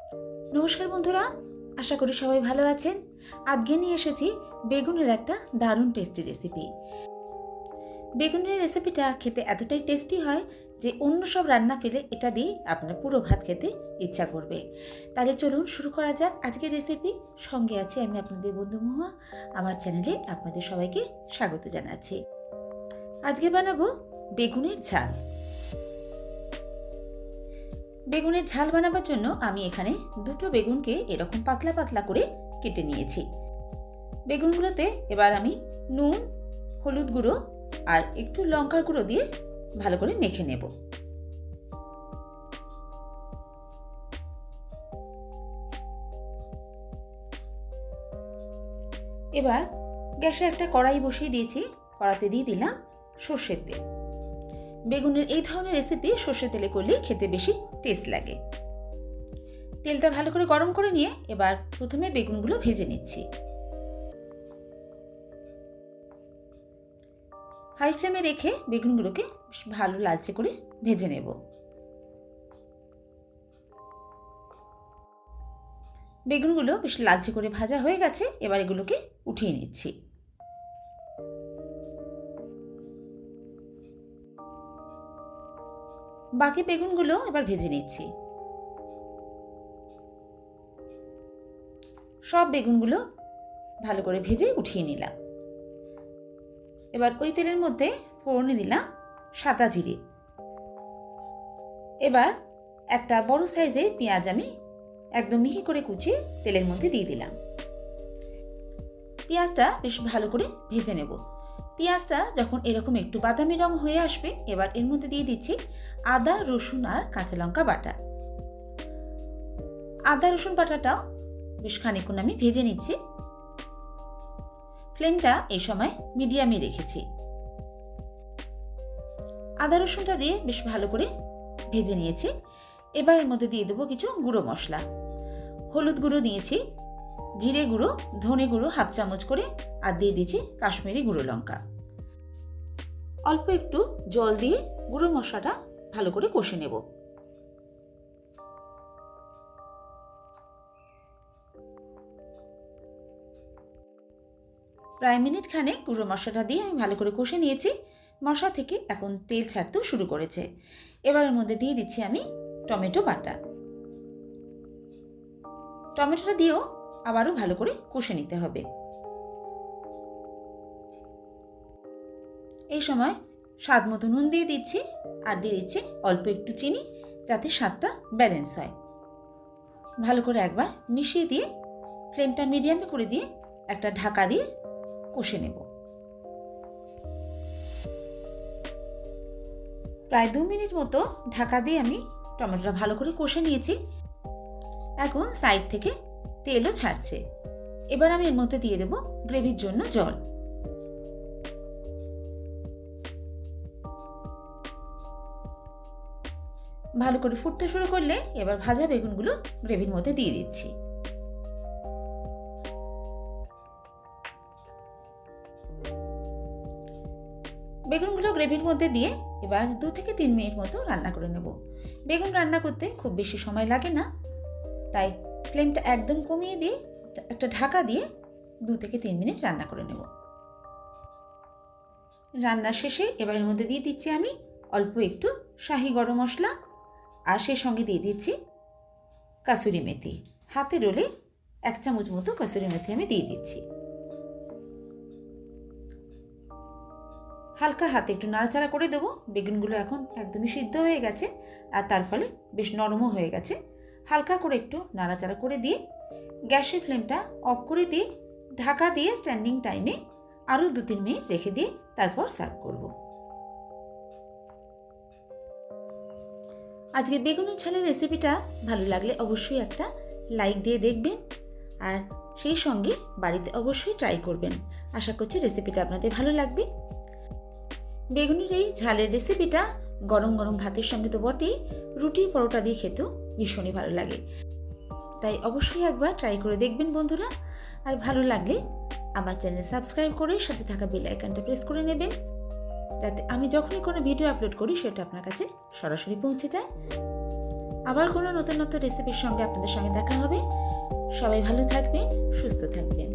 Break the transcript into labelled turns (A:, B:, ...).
A: নমস্কার বন্ধুরা, আশা করি সবাই ভালো আছেন। আজকে নিয়ে এসেছি বেগুনের একটা দারুণ টেস্টি রেসিপি। বেগুনের রেসিপিটা খেতে এতটাই টেস্টি হয় যে অন্য সব রান্না ফেলে এটা দিয়ে আপনার পুরো ভাত খেতে ইচ্ছা করবে। তাহলে চলুন শুরু করা যাক আজকের রেসিপি। সঙ্গে আছি আমি আপনাদের বন্ধু মহুয়া। আমার চ্যানেলে আপনাদের সবাইকে স্বাগত জানাচ্ছি। আজকে বানাবো বেগুনের ঝাল। বেগুনের ঝাল বানাবার জন্য আমি এখানে দুটো বেগুনকে এরকম পাতলা পাতলা করে কেটে নিয়েছি। বেগুনগুলোতে এবার আমি নুন, হলুদ গুঁড়ো আর একটু লঙ্কার গুঁড়ো দিয়ে ভালো করে মেখে নেব। এবার গ্যাসে একটা কড়াই বসিয়ে দিয়েছি। কড়াতে দিয়ে দিলাম সর্ষের তেল। বেগুনের এই ধরনের রেসিপি সর্ষের তেলে করলে খেতে বেশি টেস্ট লাগে। তেলটা ভালো করে গরম করে নিয়ে এবার প্রথমে বেগুনগুলো ভেজে নিচ্ছি। হাই ফ্লেমে রেখে বেগুনগুলোকে ভালো লালচে করে ভেজে নেব। বেগুনগুলো বেশ লালচে করে ভাজা হয়ে গেছে, এবার এগুলোকে উঠিয়ে নিচ্ছি। বাকি বেগুনগুলো এবার ভেজে নিচ্ছি। সব বেগুনগুলো ভালো করে ভেজে উঠিয়ে নিলাম। এবার ওই তেলের মধ্যে ফোড়নে দিলাম সাদা জিরে। এবার একটা বড় সাইজের পেঁয়াজ আমি একদম মিহি করে কুচিয়ে তেলের মধ্যে দিয়ে দিলাম। পেঁয়াজটা বেশ ভালো করে ভেজে নেব। পেঁয়াজটা যখন এরকম একটু বাদামি রং হয়ে আসবে, এবার এর মধ্যে দিয়ে দিচ্ছি আদা, রসুন আর কাঁচা লঙ্কা বাটা। আদা রসুন বাটাটাও বেশ খানিকক্ষণ আমি ভেজে নিচ্ছি। ফ্লেমটা এই সময় মিডিয়ামে রেখেছি। আদা রসুনটা দিয়ে বেশ ভালো করে ভেজে নিয়েছি। এবার এর মধ্যে দিয়ে দেবো কিছু গুঁড়ো মশলা। হলুদ গুঁড়ো নিয়েছি, জিরে গুঁড়ো, ধনে গুঁড়ো হাফ চামচ করে, আর দিয়ে দিচ্ছি কাশ্মীরি গুঁড়ো লঙ্কা। অল্প একটু জল দিয়ে গুঁড়ো মশলাটা ভালো করে কষে নেব। প্রায় মিনিট খানেক গুঁড়ো মশলাটা দিয়ে আমি ভালো করে কষে নিয়েছি। মশলা থেকে এখন তেল ছাড়তেও শুরু করেছে। এবার এর মধ্যে দিয়ে দিচ্ছি আমি টমেটো বাটা। টমেটোটা দিয়েও আবারও ভালো করে কষে নিতে হবে। এই সময় স্বাদ মতো নুন দিয়ে দিচ্ছি, আর দিয়ে দিচ্ছি অল্প একটু চিনি, যাতে স্বাদটা ব্যালেন্স হয়। ভালো করে একবার মিশিয়ে দিয়ে ফ্লেমটা মিডিয়ামে করে দিয়ে একটা ঢাকা দিয়ে কষে নেব। প্রায় 2 মিনিট মতো ঢাকা দিয়ে আমি টমেটোটা ভালো করে কষে নিয়েছি। এখন সাইড থেকে তেলও ছাড়ছে। এবার আমি এর মধ্যে দিয়ে দেব গ্রেভির জন্য জল। ভালো করে ফুটতে শুরু করলে এবার ভাজা বেগুনগুলো গ্রেভির মধ্যে দিয়ে দিচ্ছি। বেগুনগুলো গ্রেভির মধ্যে দিয়ে এবার 2 থেকে 3 মিনিট মতো রান্না করে নেব। বেগুন রান্না করতে খুব বেশি সময় লাগে না, তাই ফ্লেমটা একদম কমিয়ে দিয়ে একটা ঢাকা দিয়ে 2 থেকে 3 মিনিট রান্না করে নেব। রান্না শেষে এবার এর মধ্যে দিয়ে দিচ্ছি আমি অল্প একটু শাহি গরম মশলা, আর সেই সঙ্গে দিয়ে দিচ্ছি কাসুরি মেথি। হাতে রোলে 1 চামচ মতো কাসুরি মেথি আমি দিয়ে দিচ্ছি। হালকা হাতে একটু নাড়াচাড়া করে দেবো। বেগুনগুলো এখন একদমই সিদ্ধ হয়ে গেছে, আর তার ফলে বেশ নরমও হয়ে গেছে। হালকা করে একটু নাড়াচাড়া করে দিয়ে গ্যাসের ফ্লেমটা অফ করে দিয়ে ঢাকা দিয়ে স্ট্যান্ডিং টাইমে আরও 2-3 মিনিট রেখে দিয়ে তারপর সার্ভ করব। আজকে বেগুনের ঝালের রেসিপিটা ভালো লাগলে অবশ্যই একটা লাইক দিয়ে দেখবেন, আর সেই সঙ্গে বাড়িতে অবশ্যই ট্রাই করবেন। আশা করছি রেসিপিটা আপনাদের ভালো লাগবে। বেগুনের এই ঝালের রেসিপিটা গরম গরম ভাতের সঙ্গে তো বটেই, রুটি পরোটা দিয়ে খেতেও ভীষণই ভালো লাগে। তাই অবশ্যই একবার ট্রাই করে দেখবেন বন্ধুরা। আর ভালো লাগলে আমার চ্যানেল সাবস্ক্রাইব করে সাথে থাকা বেল আইকনটা প্রেস করে নেবেন, যাতে আমি যখনই কোনো ভিডিও আপলোড করি সেটা আপনার কাছে সরাসরি পৌঁছে যায়। আবার কোনো নতুন নতুন রেসিপির সঙ্গে আপনাদের সঙ্গে দেখা হবে। সবাই ভালো থাকবেন, সুস্থ থাকবেন।